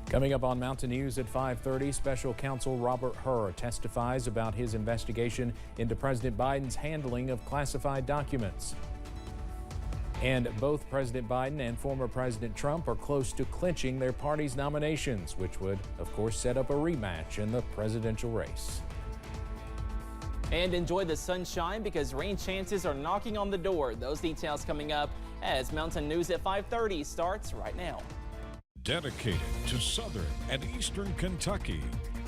Coming up on Mountain News at 5:30, Special Counsel Robert Hur testifies about his investigation into President Biden's handling of classified documents. And both President Biden and former President Trump are close to clinching their party's nominations, which would, of course, set up a rematch in the presidential race. And enjoy the sunshine because rain chances are knocking on the door. Those details coming up as Mountain News at 5:30 starts right now. Dedicated to Southern and Eastern Kentucky,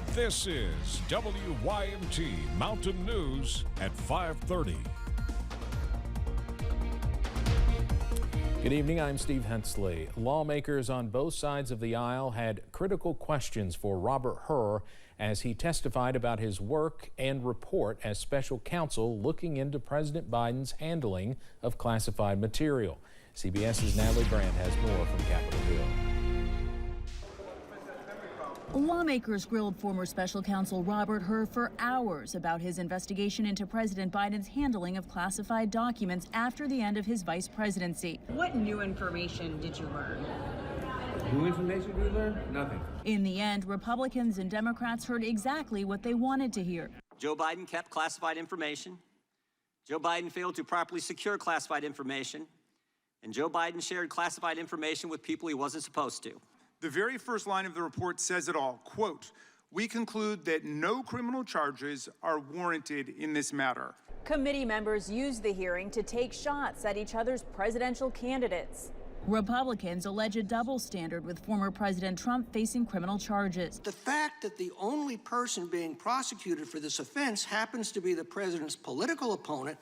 this is WYMT Mountain News at 5:30. Good evening, I'm Steve Hensley. Lawmakers on both sides of the aisle had critical questions for Robert Hur as he testified about his work and report as special counsel looking into President Biden's handling of classified material. CBS's Natalie Brand has more from Capitol Hill. Lawmakers grilled former special counsel Robert Hur for hours about his investigation into President Biden's handling of classified documents after the end of his vice presidency. What new information did you learn? New information did we learn? Nothing. In the end, Republicans and Democrats heard exactly what they wanted to hear. Joe Biden kept classified information. Joe Biden failed to properly secure classified information. And Joe Biden shared classified information with people he wasn't supposed to. The very first line of the report says it all, quote, "We conclude that no criminal charges are warranted in this matter." Committee members used the hearing to take shots at each other's presidential candidates. Republicans allege a double standard with former President Trump facing criminal charges. The fact that the only person being prosecuted for this offense happens to be the president's political opponent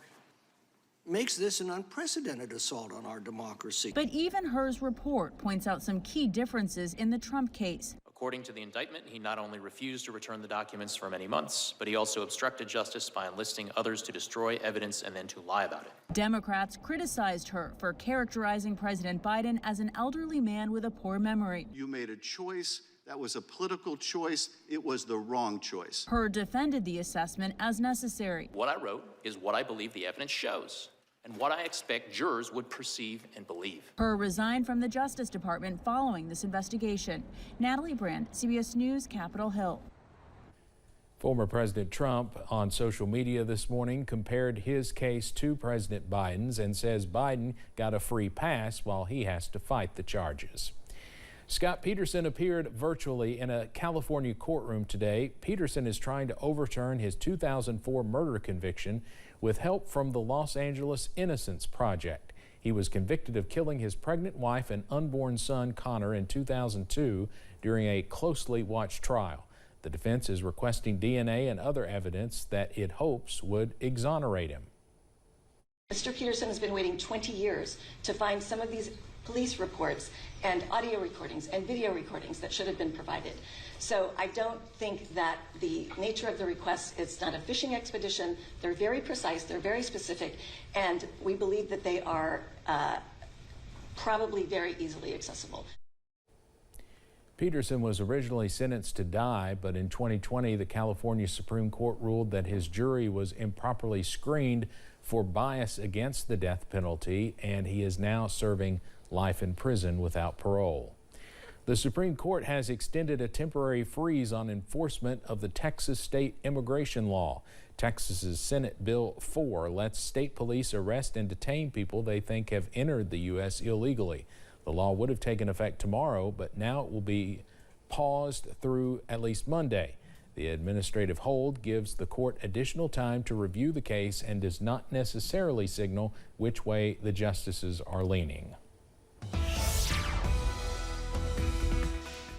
makes this an unprecedented assault on our democracy. But even Hur's report points out some key differences in the Trump case. According to the indictment, he not only refused to return the documents for many months, but he also obstructed justice by enlisting others to destroy evidence and then to lie about it. Democrats criticized Hur for characterizing President Biden as an elderly man with a poor memory. You made a choice. That was a political choice. It was the wrong choice. Hur defended the assessment as necessary. What I wrote is what I believe the evidence shows, and what I expect jurors would perceive and believe. Hur resigned from the Justice Department following this investigation. Natalie Brand, CBS News, Capitol Hill. Former President Trump on social media this morning compared his case to President Biden's and says Biden got a free pass while he has to fight the charges. Scott Peterson appeared virtually in a California courtroom today. Peterson is trying to overturn his 2004 murder conviction with help from the Los Angeles Innocence Project. He was convicted of killing his pregnant wife and unborn son, Connor, in 2002 during a closely watched trial. The defense is requesting DNA and other evidence that it hopes would exonerate him. Mr. Peterson has been waiting 20 years to find some of these police reports and audio recordings and video recordings that should have been provided. So I don't think that the nature of the request, it's not a fishing expedition. They're very precise, they're very specific, and we believe that they are probably very easily accessible. Peterson was originally sentenced to die, but in 2020, the California Supreme Court ruled that his jury was improperly screened for bias against the death penalty, and he is now serving life in prison without parole. The Supreme Court has extended a temporary freeze on enforcement of the Texas state immigration law. Texas's Senate Bill 4 lets state police arrest and detain people they think have entered the U.S. illegally. The law would have taken effect tomorrow, but now it will be paused through at least Monday. The administrative hold gives the court additional time to review the case and does not necessarily signal which way the justices are leaning.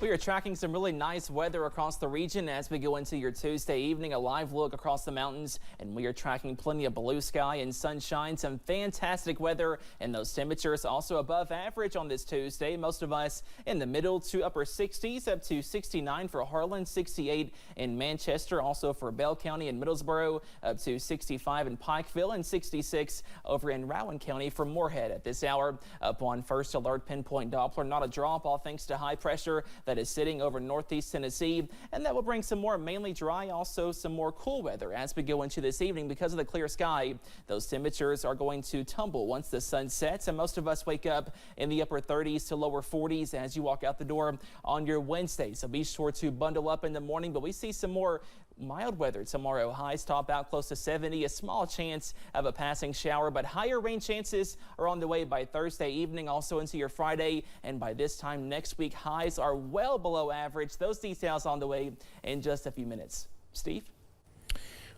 We are tracking some really nice weather across the region as we go into your Tuesday evening. A live look across the mountains, and we are tracking plenty of blue sky and sunshine. Some fantastic weather, and those temperatures also above average on this Tuesday. Most of us in the middle to upper 60s, up to 69 for Harlan, 68 in Manchester, also for Bell County and Middlesboro, up to 65 in Pikeville, and 66 over in Rowan County for Moorhead at this hour. Up on first alert pinpoint Doppler, not a drop off thanks to high pressure that is sitting over northeast Tennessee, and that will bring some more mainly dry, also some more cool weather as we go into this evening. Because of the clear sky, those temperatures are going to tumble once the sun sets, and most of us wake up in the upper 30s to lower 40s as you walk out the door on your Wednesday. So be sure to bundle up in the morning, but we see some more mild weather tomorrow. Highs top out close to 70, a small chance of a passing shower, but higher rain chances are on the way by Thursday evening, also into your Friday, and by this time next week, highs are well below average. Those details on the way in just a few minutes. Steve?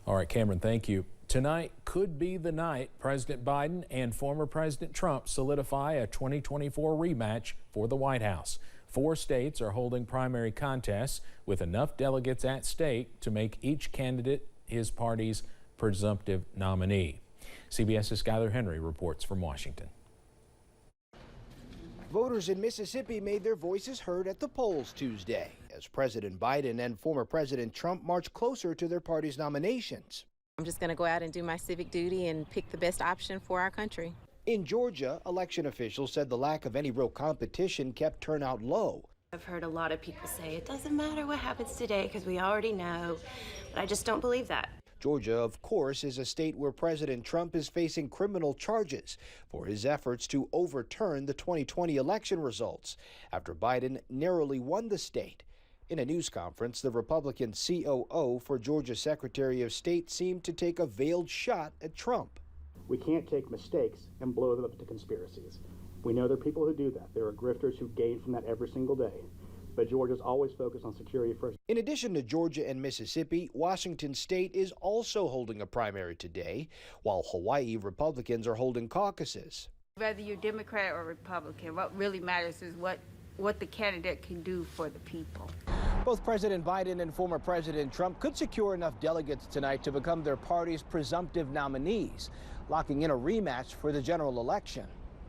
All right, Cameron, thank you. Tonight could be the night President Biden and former President Trump solidify a 2024 rematch for the White House. 4 states are holding primary contests with enough delegates at stake to make each candidate his party's presumptive nominee. CBS's Skyler Henry reports from Washington. Voters in Mississippi made their voices heard at the polls Tuesday as President Biden and former President Trump marched closer to their party's nominations. I'm just going to go out and do my civic duty and pick the best option for our country. In Georgia, election officials said the lack of any real competition kept turnout low. I've heard a lot of people say it doesn't matter what happens today because we already know, but I just don't believe that. Georgia, of course, is a state where President Trump is facing criminal charges for his efforts to overturn the 2020 election results after Biden narrowly won the state. In a news conference, the Republican COO for Georgia Secretary of State seemed to take a veiled shot at Trump. We can't take mistakes and blow them up to conspiracies. We know there are people who do that. There are grifters who gain from that every single day. But Georgia's always focused on security first. In addition to Georgia and Mississippi, Washington State is also holding a primary today, while Hawaii Republicans are holding caucuses. Whether you're Democrat or Republican, what really matters is what the candidate can do for the people. Both President Biden and former President Trump could secure enough delegates tonight to become their party's presumptive nominees, locking in a rematch for the general election.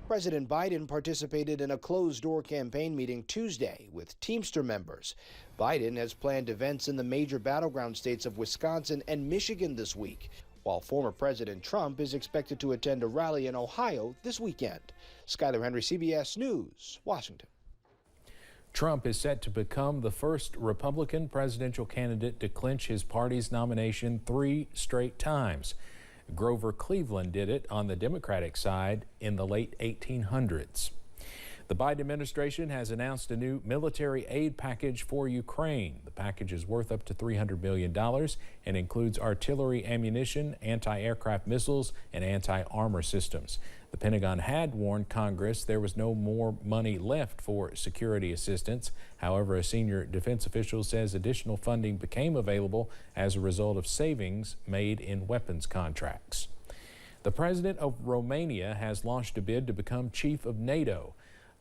President Biden participated in a closed-door campaign meeting Tuesday with Teamster members. Biden has planned events in the major battleground states of Wisconsin and Michigan this week, while former President Trump is expected to attend a rally in Ohio this weekend. Skyler Henry, CBS News, Washington. Trump is set to become the first Republican presidential candidate to clinch his party's nomination 3 straight times. Grover Cleveland did it on the Democratic side in the late 1800s. The Biden administration has announced a new military aid package for Ukraine. The package is worth up to $300 million and includes artillery ammunition, anti-aircraft missiles, and anti-armor systems. The Pentagon had warned Congress there was no more money left for security assistance. However, a senior defense official says additional funding became available as a result of savings made in weapons contracts. The president of Romania has launched a bid to become chief of NATO.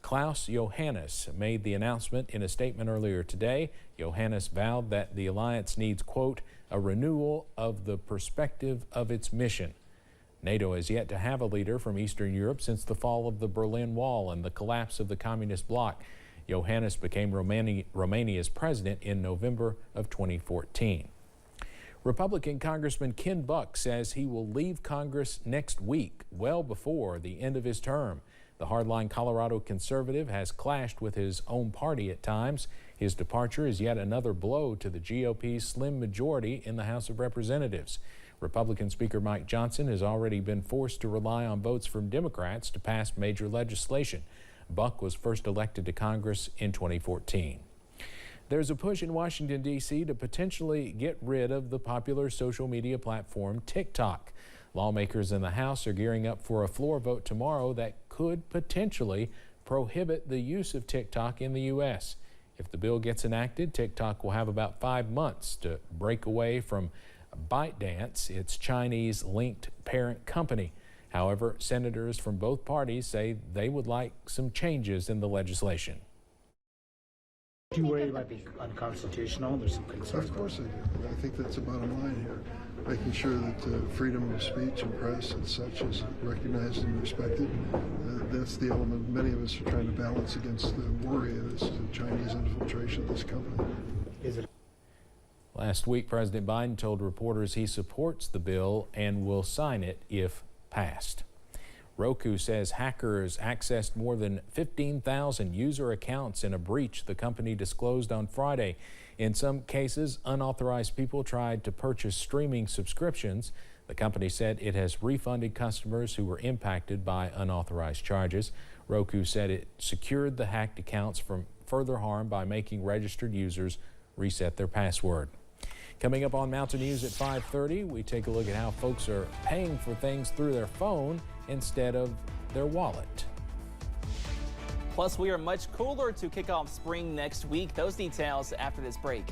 Klaus Johannes made the announcement in a statement earlier today. Johannes vowed that the alliance needs, quote, a renewal of the perspective of its mission. NATO has yet to have a leader from Eastern Europe since the fall of the Berlin Wall and the collapse of the communist bloc. Johannes became Romania's president in November of 2014. Republican Congressman Ken Buck says he will leave Congress next week, well before the end of his term. The hardline Colorado conservative has clashed with his own party at times. His departure is yet another blow to the GOP's slim majority in the House of Representatives. Republican Speaker Mike Johnson has already been forced to rely on votes from Democrats to pass major legislation. Buck was first elected to Congress in 2014. There's a push in Washington, D.C. to potentially get rid of the popular social media platform TikTok. Lawmakers in the House are gearing up for a floor vote tomorrow that could potentially prohibit the use of TikTok in the U.S. If the bill gets enacted, TikTok will have about 5 months to break away from ByteDance, its Chinese-linked parent company. However, senators from both parties say they would like some changes in the legislation. Do you worry it might be unconstitutional? There's some concerns. Of course I do. I think that's the bottom line here. Making sure that freedom of speech and press and such is recognized and respected. That's the element many of us are trying to balance against the worry of this Chinese infiltration of this company. Last week, President Biden told reporters he supports the bill and will sign it if passed. Roku says hackers accessed more than 15,000 user accounts in a breach the company disclosed on Friday. In some cases, unauthorized people tried to purchase streaming subscriptions. The company said it has refunded customers who were impacted by unauthorized charges. Roku said it secured the hacked accounts from further harm by making registered users reset their password. Coming up on Mountain News at 5:30, we take a look at how folks are paying for things through their phone instead of their wallet. Plus, we are much cooler to kick off spring next week. Those details after this break.